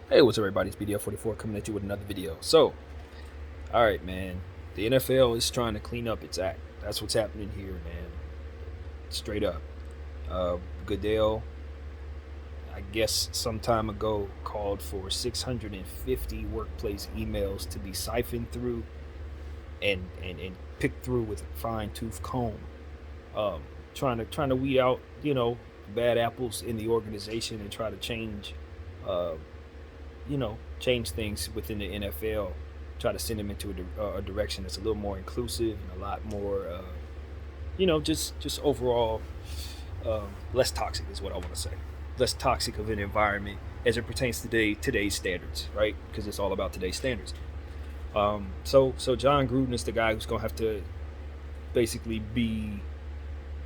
Hey, what's up, everybody? It's BDF44 coming at you with another video. So, all right, man. The NFL is trying to clean up its act. That's what's happening here, man. Straight up. Goodell, I guess some time ago, called for 650 workplace emails to be siphoned through and picked through with a fine tooth comb. Um, trying to weed out, bad apples in the organization and try to uh, change things within the NFL, try to send them into a direction that's a little more inclusive and a lot more, just overall less toxic is what I want to say. Less toxic of an environment as it pertains to today's standards, right? Because it's all about today's standards. So John Gruden is the guy who's gonna have to basically be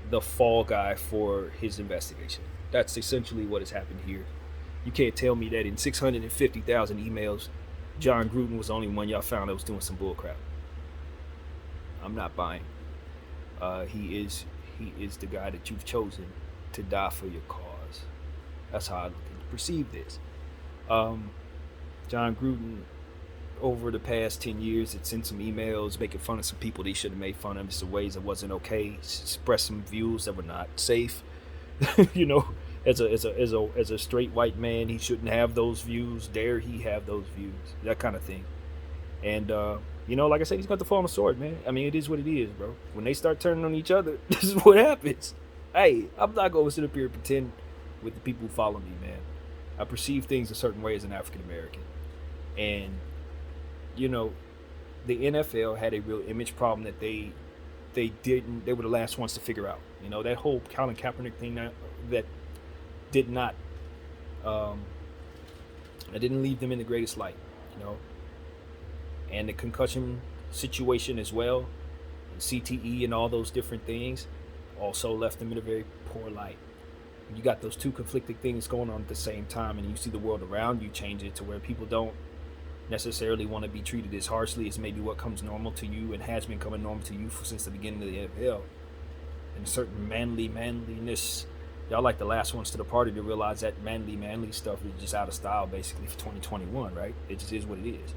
the fall guy for his investigation. That's essentially what has happened here. You can't tell me that in 650,000 emails, John Gruden was the only one y'all found that was doing some bullcrap. I'm not buying. He is the guy that you've chosen to die for your cause. That's how I perceive this. Um, John Gruden, over the past 10 years, had sent some emails making fun of some people that he should have made fun of in some ways that wasn't okay. Expressed some views that were not safe. you know, as a straight white man, he shouldn't have those views. Dare he have those views? That kind of thing. And like I said, he's got to fall on the sword, man. I mean, it is what it is, bro. When they start turning on each other, this is what happens. Hey, I'm not going to sit up here and pretend with the people who follow me, man. I perceive things a certain way as an African American, and you know, the NFL had a real image problem that they were the last ones to figure out. That whole Colin Kaepernick thing that did not um, that didn't leave them in the greatest light. You know, and the concussion situation as well, and CTE and all those different things also left them in a very poor light. You got those two conflicting things going on at the same time, and you see the world around you change it to where people don't necessarily want to be treated as harshly as maybe what comes normal to you and has been coming normal to you since the beginning of the NFL. And a certain manliness. Y'all like the last ones to the party to realize that manly stuff is just out of style basically for 2021, right? It just is what it is.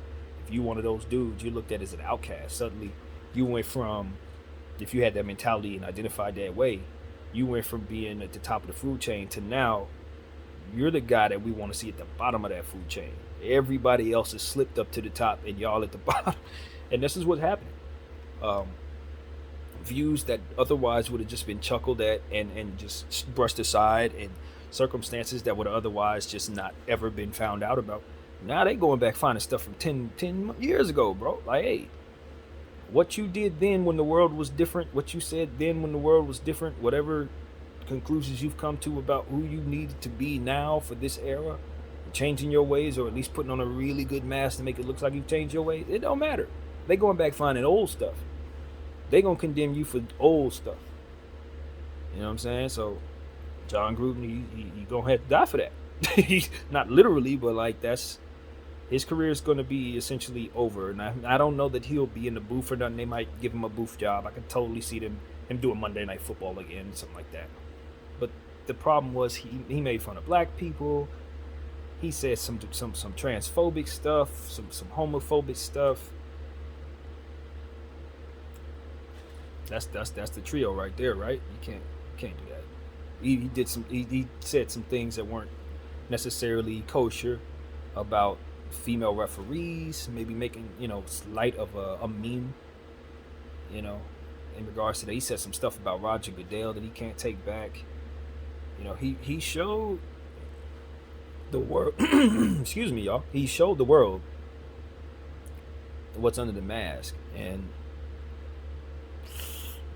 If you one of those dudes, you're looked at as an outcast. Suddenly, you went from, if you had that mentality and identified that way, you went from being at the top of the food chain to now you're the guy that we want to see at the bottom of that food chain. Everybody else has slipped up to the top and y'all at the bottom. And this is what's happening. Um, Views that otherwise would have just been chuckled at and just brushed aside, and circumstances that would have otherwise just not ever been found out about. Now they going back finding stuff from 10 years ago, bro. Like, hey, what you did then when the world was different, what you said then when the world was different, whatever conclusions you've come to about who you needed to be now for this era, changing your ways or at least putting on a really good mask to make it look like you've changed your ways, it don't matter. They going back finding old stuff. They gonna condemn you for old stuff. You know what I'm saying? So John Gruden, he gonna have to die for that. Not literally, but like that's his career is gonna be essentially over. And I don't know that he'll be in the booth or nothing. They might give him a booth job. I could totally see him doing Monday Night Football again, something like that. But the problem was he made fun of black people. He said some transphobic stuff, some homophobic stuff. That's the trio right there, right? You can't do that. He said some things that weren't necessarily kosher about female referees, maybe making light of a meme, in regards to that. He said some stuff about Roger Goodell that he can't take back. He showed the world. Excuse me, y'all. He showed the world what's under the mask, and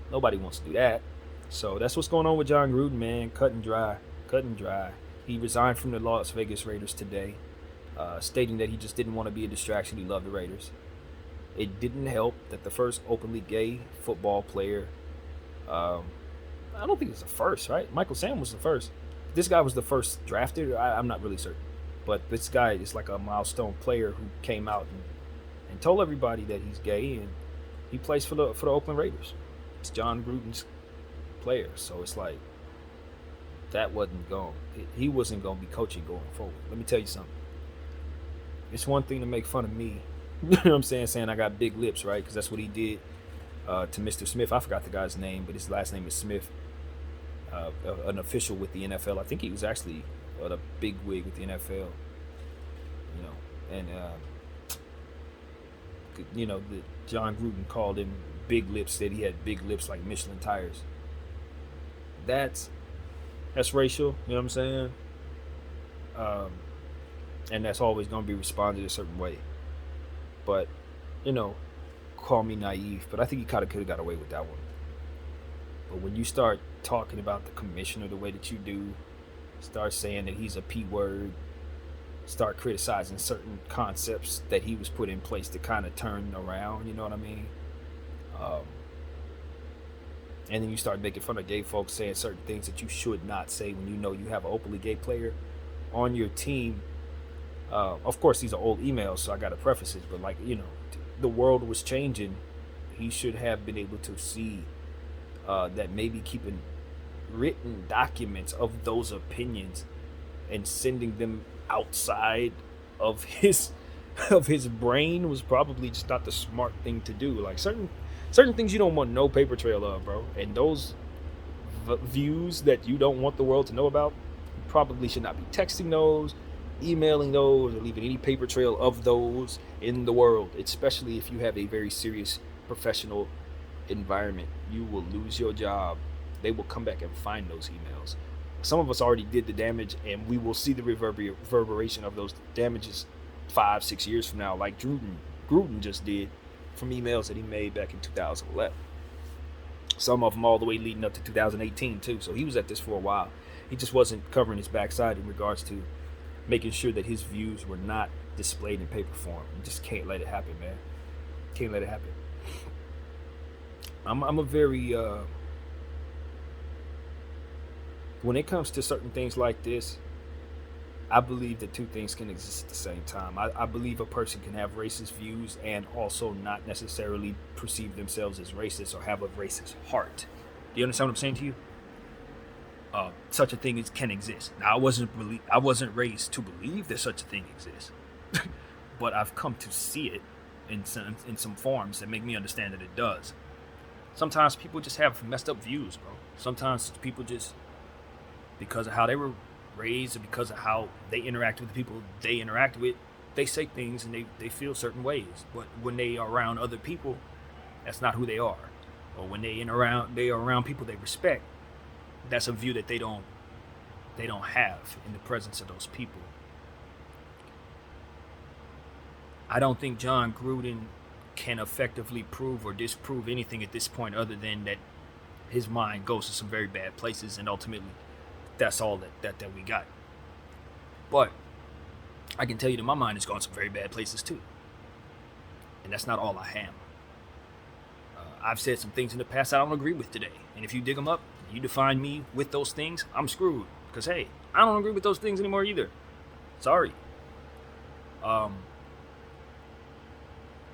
nobody wants to do that. So that's what's going on with John Gruden, man. Cut and dry. He resigned from the Las Vegas Raiders today, stating that he just didn't want to be a distraction. He loved the Raiders. It didn't help that the first openly gay football player, I don't think it's the first, right? Michael Sam was the first. This guy was the first drafted. I'm not really certain. But this guy is like a milestone player who came out and told everybody that he's gay, and he plays for the Oakland Raiders. It's John Gruden's player, so it's like that wasn't going. He wasn't going to be coaching going forward. Let me tell you something. It's one thing to make fun of me. You know what I'm saying I got big lips, right? Because that's what he did to Mr. Smith. I forgot the guy's name, but his last name is Smith. An official with the NFL. I think he was actually a big wig with the NFL. You know, and the John Gruden called him big lips. Said he had big lips like Michelin tires. That's racial. You know what I'm saying? Um, and that's always going to be responded a certain way. But you know, call me naive, but I think he kind of could have got away with that one. But when you start talking about the commissioner the way that you do, start saying that he's a P word, start criticizing certain concepts that he was put in place to kind of turn around, you know what I mean? Um, and then you start making fun of gay folks saying certain things that you should not say when you know you have an openly gay player on your team. Of course, these are old emails, so I got to preface it, but the world was changing. He should have been able to see that maybe keeping written documents of those opinions and sending them outside of his brain was probably just not the smart thing to do. Like certain things you don't want no paper trail of, bro. And those views that you don't want the world to know about, you probably should not be texting those, emailing those, or leaving any paper trail of those in the world, especially if you have a very serious professional environment. You will lose your job. They will come back and find those emails. Some of us already did the damage, and we will see the reverberation of those damages 5-6 years from now, like Gruden just did from emails that he made back in 2011. Some of them all the way leading up to 2018 too. So he was at this for a while. He just wasn't covering his backside in regards to making sure that his views were not displayed in paper form. You just can't let it happen, man. Can't let it happen. I'm a very when it comes to certain things like this, I believe that two things can exist at the same time. I believe a person can have racist views and also not necessarily perceive themselves as racist or have a racist heart. Do you understand what I'm saying to you? Such a thing can exist. Now, I wasn't raised to believe that such a thing exists, but I've come to see it in some forms that make me understand that it does. Sometimes people just have messed up views, bro. Sometimes people just, because of how they were raised or because of how they interact with the people they interact with, they say things and they feel certain ways. But when they are around other people, that's not who they are. Or when they are around people they respect, that's a view that they don't have in the presence of those people. I don't think John Gruden can effectively prove or disprove anything at this point other than that his mind goes to some very bad places, and ultimately that's all that we got. But I can tell you that my mind has gone to some very bad places too, and that's not all I am. I've said some things in the past I don't agree with today, and if you dig them up, you define me with those things, I'm screwed, because hey, I don't agree with those things anymore either. Sorry.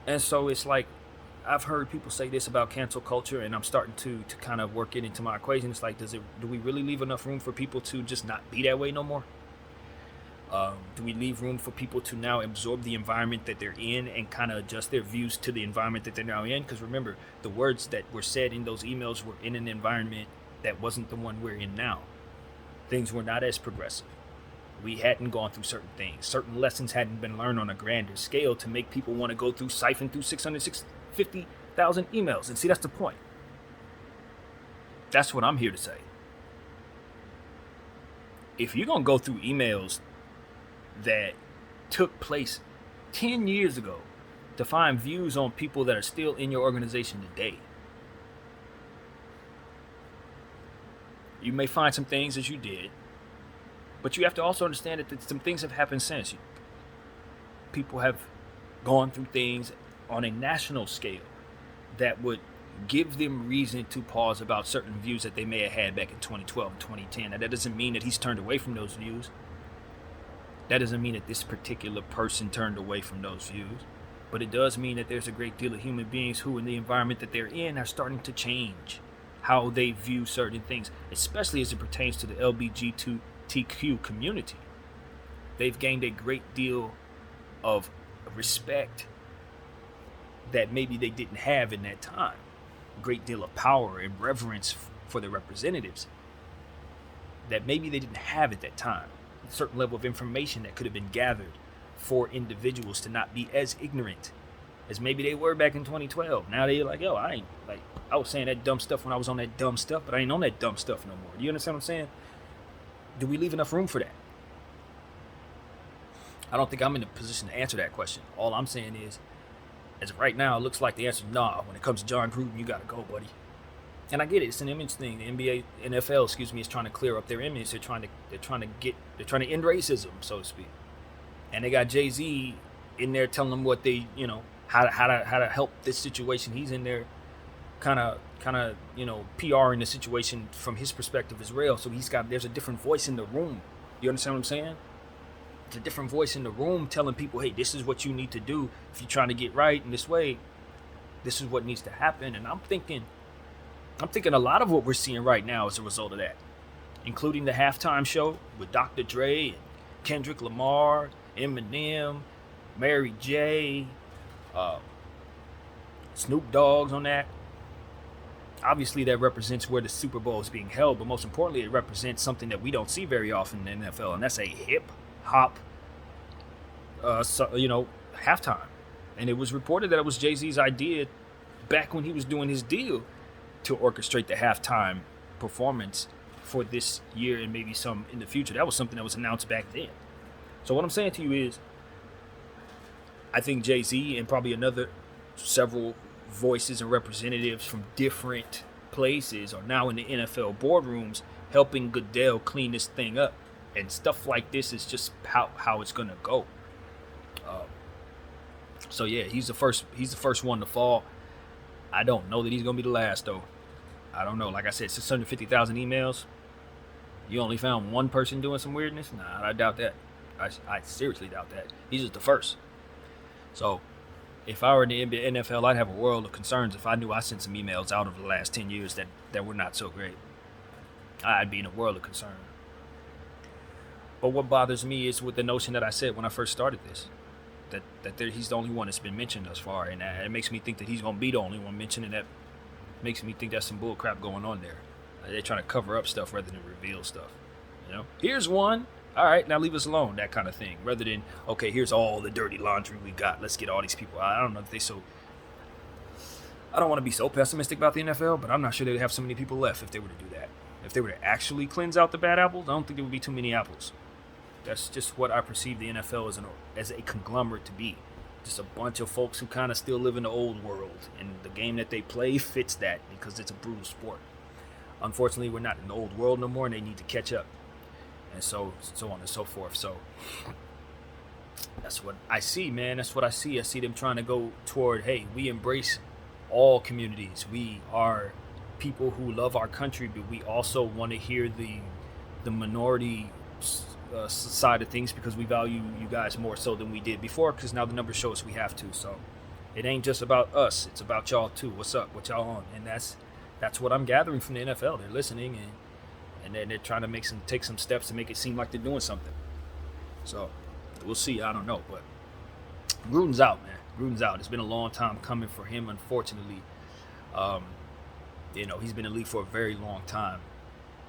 And so it's like, I've heard people say this about cancel culture, and I'm starting to kind of work it into my equation. It's like, do we really leave enough room for people to just not be that way no more? Do we leave room for people to now absorb the environment that they're in and kind of adjust their views to the environment that they're now in? Because remember, the words that were said in those emails were in an environment that wasn't the one we're in now. Things were not as progressive. We hadn't gone through certain things. Certain lessons hadn't been learned on a grander scale to make people want to go through, siphon through 650,000 emails. And see, that's the point. That's what I'm here to say. If you're going to go through emails that took place 10 years ago to find views on people that are still in your organization today, you may find some things as you did, but you have to also understand that some things have happened since. People have gone through things on a national scale that would give them reason to pause about certain views that they may have had back in 2012, 2010. Now, that doesn't mean that he's turned away from those views. That doesn't mean that this particular person turned away from those views. But it does mean that there's a great deal of human beings who, in the environment that they're in, are starting to change how they view certain things, especially as it pertains to the LGBTQ community. They've gained a great deal of respect that maybe they didn't have in that time. A great deal of power and reverence for their representatives that maybe they didn't have at that time. A certain level of information that could have been gathered for individuals to not be as ignorant as maybe they were back in 2012. Now they're like, yo, I was saying that dumb stuff when I was on that dumb stuff, but I ain't on that dumb stuff no more. Do you understand what I'm saying? Do we leave enough room for that? I don't think I'm in a position to answer that question. All I'm saying is, as of right now, it looks like the answer is nah. When it comes to John Gruden, you gotta go, buddy. And I get it; it's an image thing. The NBA, NFL, is trying to clear up their image. They're trying to end racism, so to speak. And they got Jay-Z in there telling them what they, how to help this situation. He's in there, kind of, PRing the situation from his perspective as well. So there's a different voice in the room. You understand what I'm saying? It's a different voice in the room telling people, hey, this is what you need to do if you're trying to get right in this way. This is what needs to happen. And I'm thinking a lot of what we're seeing right now is a result of that, including the halftime show with Dr. Dre and Kendrick Lamar, Eminem, Mary J, Snoop Dogg's on that. Obviously, that represents where the Super Bowl is being held, but most importantly, it represents something that we don't see very often in the NFL, and that's a hip-hop, halftime. And it was reported that it was Jay-Z's idea back when he was doing his deal to orchestrate the halftime performance for this year and maybe some in the future. That was something that was announced back then. So what I'm saying to you is, I think Jay-Z and probably several voices and representatives from different places are now in the NFL boardrooms helping Goodell clean this thing up. And stuff like this is just how it's gonna go. So yeah, he's the first one to fall. I don't know that he's gonna be the last though. I don't know. Like I said, 650,000 emails. You only found one person doing some weirdness? Nah, I doubt that. I seriously doubt that. He's just the first. So if I were in the NFL, I'd have a world of concerns if I knew I sent some emails out over the last 10 years that were not so great. I'd be in a world of concern. But what bothers me is with the notion that I said when I first started this, that he's the only one that's been mentioned thus far, and it makes me think that he's going to be the only one mentioned, and that makes me think there's some bull crap going on there. They're trying to cover up stuff rather than reveal stuff. Here's one. All right, now leave us alone, that kind of thing. Rather than, okay, here's all the dirty laundry we got. Let's get all these people. I don't know if I don't want to be so pessimistic about the NFL, but I'm not sure they'd have so many people left if they were to do that. If they were to actually cleanse out the bad apples, I don't think there would be too many apples. That's just what I perceive the NFL as a conglomerate to be. Just a bunch of folks who kind of still live in the old world. And the game that they play fits that because it's a brutal sport. Unfortunately, we're not in the old world no more, and they need to catch up. And so on and so forth. So that's what I see, man. That's what I see. I see them trying to go toward, hey, we embrace all communities. We are people who love our country, but we also want to hear the minority side of things because we value you guys more so than we did before, because now the numbers show us we have to. So it ain't just about us. It's about y'all too. What's up? What y'all on? And that's what I'm gathering from the NFL. They're listening and then they're trying to take some steps to make it seem like they're doing something. So we'll see. I don't know, but Gruden's out, man. Gruden's out. It's been a long time coming for him, unfortunately. He's been in the league for a very long time.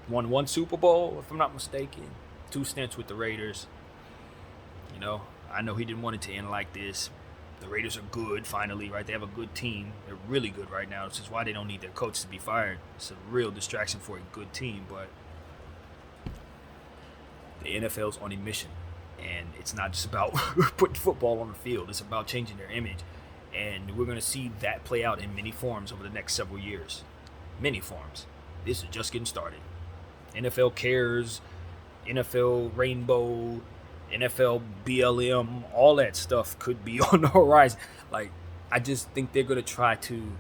Won one Super Bowl, if I'm not mistaken. 2 stints with the Raiders. I know he didn't want it to end like this. The Raiders are good, finally, right? They have a good team. They're really good right now, which is why they don't need their coach to be fired. It's a real distraction for a good team, but the NFL's on a mission, and it's not just about putting football on the field. It's about changing their image, and we're going to see that play out in many forms over the next several years. Many forms. This is just getting started. NFL Cares, NFL Rainbow, NFL BLM, all that stuff could be on the horizon. I just think they're going to try to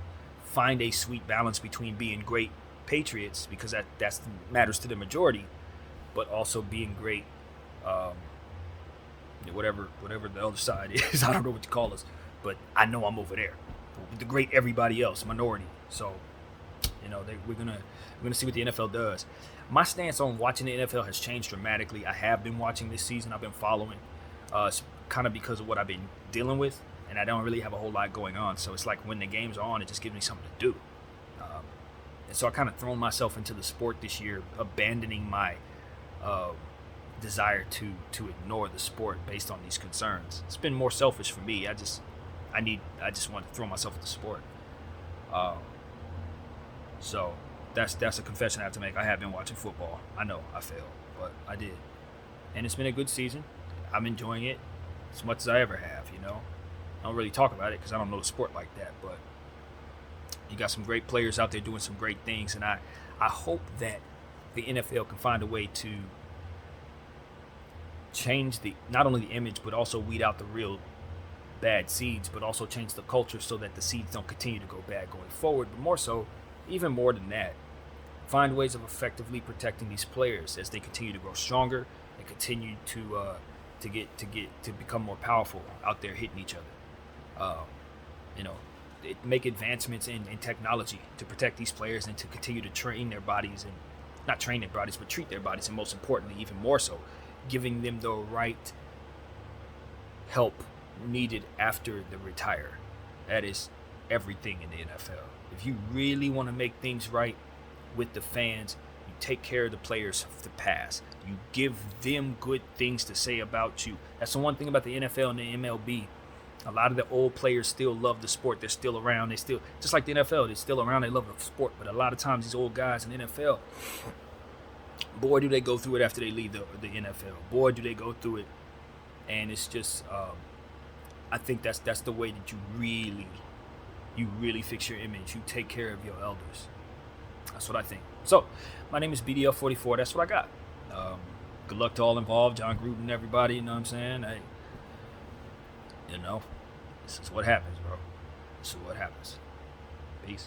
find a sweet balance between being great patriots, because that matters to the majority, but also being great, whatever the other side is. I don't know what to call us, but I know I'm over there. The great everybody else, minority. So, we're gonna see what the NFL does. My stance on watching the NFL has changed dramatically. I have been watching this season. I've been following. kind of because of what I've been dealing with, and I don't really have a whole lot going on. So it's like when the games are on, it just gives me something to do. And so I kind of thrown myself into the sport this year, abandoning my uh, desire to ignore the sport based on these concerns. It's been more selfish for me. I just want to throw myself into the sport. Um, so that's a confession I have to make. I have been watching football. I know I failed, but I did, and it's been a good season. I'm enjoying it as much as I ever have. I don't really talk about it because I don't know the sport like that, but you got some great players out there doing some great things, and I hope that the NFL can find a way to change not only the image but also weed out the real bad seeds, but also change the culture so that the seeds don't continue to go bad going forward. But more so, even more than that, find ways of effectively protecting these players as they continue to grow stronger and continue to become more powerful out there hitting each other. You know, make advancements in technology to protect these players and to continue to train their bodies, and not train their bodies, but treat their bodies, and most importantly, even more so, giving them the right help needed after they retire. That is everything in the NFL. If you really want to make things right with the fans, you take care of the players of the past. You give them good things to say about you. That's the one thing about the NFL and the MLB. A lot of the old players still love the sport. They're still around. They still, just like the NFL, they're still around. They love the sport. But a lot of times these old guys in the NFL, boy, do they go through it after they leave the NFL. Boy, do they go through it. And it's just, I think that's the way that you really fix your image. You take care of your elders. That's what I think. So, my name is BDL44. That's what I got. Good luck to all involved. John Gruden, everybody. You know what I'm saying? Hey, this is what happens, bro. This is what happens. Peace.